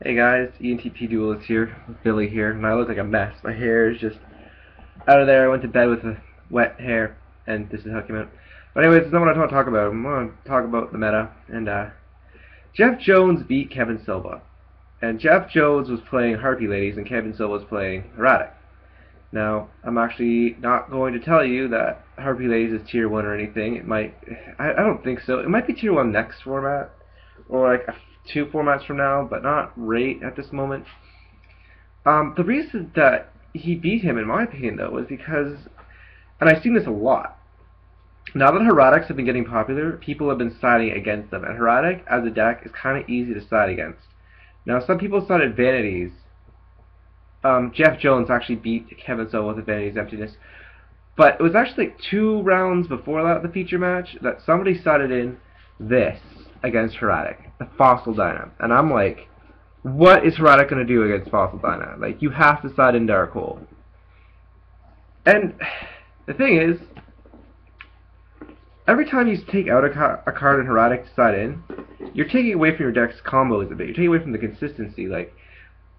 Hey guys, ENTP Duelist here, Billy here, and I look like a mess. My hair is just out of there. I went to bed with a wet hair, and this is how it came out. But anyways, it's not what I want to talk about. I'm going to talk about the meta, and Jeff Jones beat Kevin Silva. And Jeff Jones was playing Harpy Ladies, and Kevin Silva was playing Erratic. Now, I'm actually not going to tell you that Harpy Ladies is tier 1 or anything. It might, I don't think so. It might be tier 1 next format, or like two formats from now, but not right at this moment. The reason that he beat him, in my opinion, though, was because, and I've seen this a lot, now that Heretics have been getting popular, people have been siding against them, and Heretic, as a deck, is kind of easy to side against. Now, some people sided Vanities. Jeff Jones actually beat Kevin Silva with the Vanities Emptiness, but it was actually like 2 rounds before that, the feature match, that somebody sided in this against Heretic, the Fossil Dyna. And I'm like, what is Heretic going to do against Fossil Dyna? Like, you have to side in Dark Hole. And the thing is, every time you take out a card in Heretic to side in, you're taking away from your deck's combos a bit. You're taking away from the consistency. Like,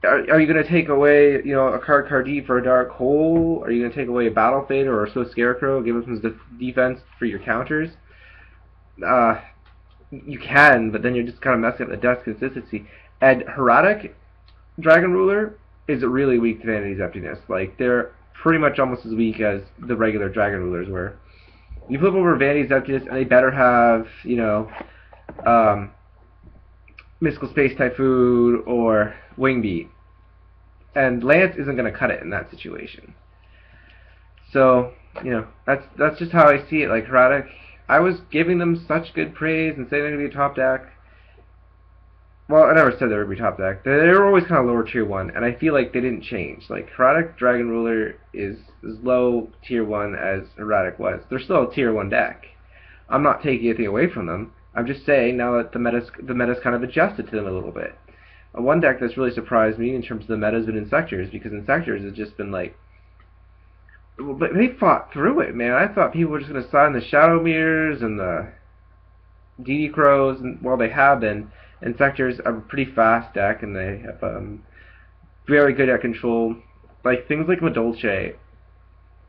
are you going to take away, a card D for a Dark Hole? Are you going to take away a Battle Fade or a So Scarecrow, give him some defense for your counters? You can, but then you're just kind of messing up the deck's consistency. And Heretic Dragon Ruler is really weak to Vanity's Emptiness. Like, they're pretty much almost as weak as the regular Dragon Rulers were. You flip over Vanity's Emptiness, and they better have, Mystical Space Typhoon or Wingbeat. And Lance isn't going to cut it in that situation. So, that's just how I see it. Like, Heretic, I was giving them such good praise and saying they're going to be a top deck. Well, I never said they would be top deck. They were always kind of lower tier 1, and I feel like they didn't change. Like, Heretic Dragon Ruler is as low tier 1 as Heretic was. They're still a tier 1 deck. I'm not taking anything away from them. I'm just saying now that the meta's kind of adjusted to them a little bit. One deck that's really surprised me in terms of the meta has been Insectors, because Insectors has just been like, but they fought through it, man. I thought people were just going to side in the Shadow Mirrors and the DD Crows, and well, they have been. Insectors are a pretty fast deck, and they have very good at control. Like, things like Madolche.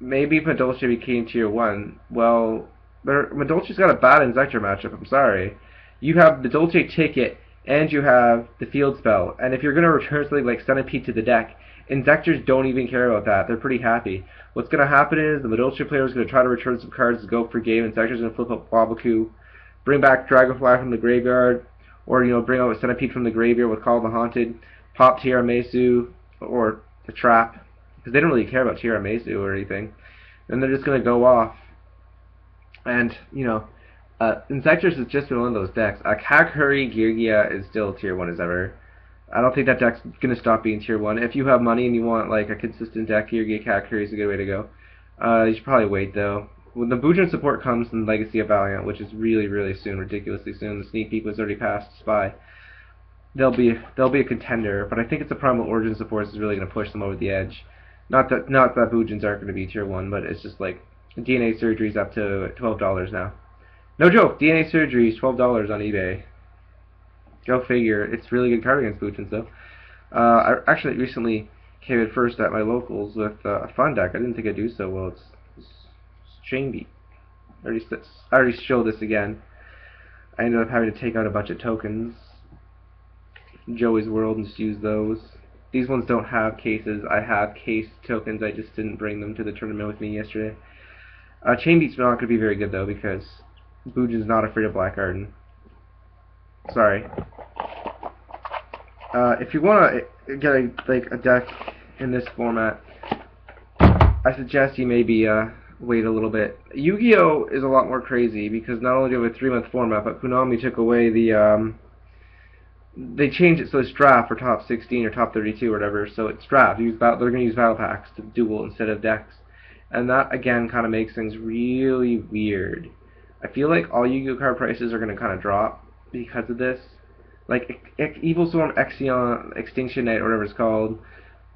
Maybe if Madolche became tier 1, well, Madolche's got a bad Insector matchup, I'm sorry. You have Madolche Ticket, and you have the Field Spell, and if you're going to return something like Centipede to the deck, Insectors don't even care about that. They're pretty happy. What's going to happen is the Madolche player is going to try to return some cards to go for game. Insector's going to flip up Wabaku, bring back Dragonfly from the graveyard, or bring out a Centipede from the graveyard with Call of the Haunted, pop Tiramisu or the Trap, because they don't really care about Tiramisu or anything. And they're just going to go off. And Insectors has just been one of those decks. Kakuri Geargia is still tier 1 as ever. I don't think that deck's going to stop being tier 1. If you have money and you want like a consistent deck, Geargia Kakuri is a good way to go. You should probably wait though. When the Boojin support comes in Legacy of Valiant, which is really, really soon, ridiculously soon, the sneak peek was already past Spy, they'll be a contender, but I think it's a Primal Origin support is really going to push them over the edge. Not that Boojins aren't going to be tier 1, but it's just like DNA Surgery's up to $12 now. No joke, DNA Surgery is $12 on eBay. Go figure. It's really good card against Boojins though. I actually recently came in first at my locals with a fun deck. I didn't think I'd do so well. It's Chainbeat. I already showed this again. I ended up having to take out a bunch of tokens. Joey's World and just use those. These ones don't have cases. I have case tokens. I just didn't bring them to the tournament with me yesterday. Chainbeat's not going to be very good though because Boojin's not afraid of Black Garden. Sorry. If you want to get a deck in this format, I suggest you maybe wait a little bit. Yu-Gi-Oh! Is a lot more crazy because not only do we have a 3-month format, but Konami took away the they changed it so it's draft for top 16 or top 32 or whatever. So it's draft. They're going to use battle packs to duel instead of decks, and that again kind of makes things really weird. I feel like all Yu-Gi-Oh! Card prices are going to kind of drop because of this. Like Evil Storm Exion, Extinction Knight, or whatever it's called,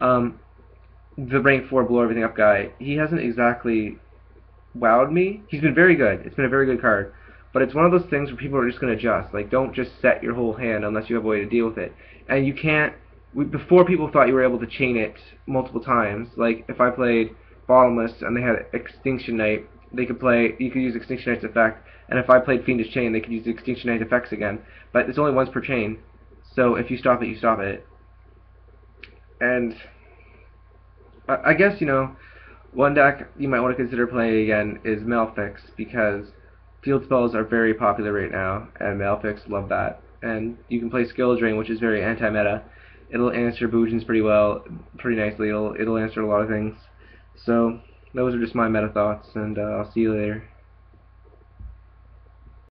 the rank 4 blow everything up guy, he hasn't exactly wowed me. He's been very good. It's been a very good card. But it's one of those things where people are just going to adjust. Like, don't just set your whole hand unless you have a way to deal with it. And you can't before people thought you were able to chain it multiple times. Like if I played Bottomless and they had Extinction Knight, you could use Extinction Knight's effect, and if I played Fiendish Chain, they could use the Extinction Knight effects again. But it's only once per chain, so if you stop it, you stop it. And I guess, one deck you might want to consider playing again is Malefics, because field spells are very popular right now, and Malefics love that. And you can play Skill Drain, which is very anti-meta. It'll answer Boojins pretty nicely. It'll answer a lot of things. So those are just my meta thoughts, and I'll see you later.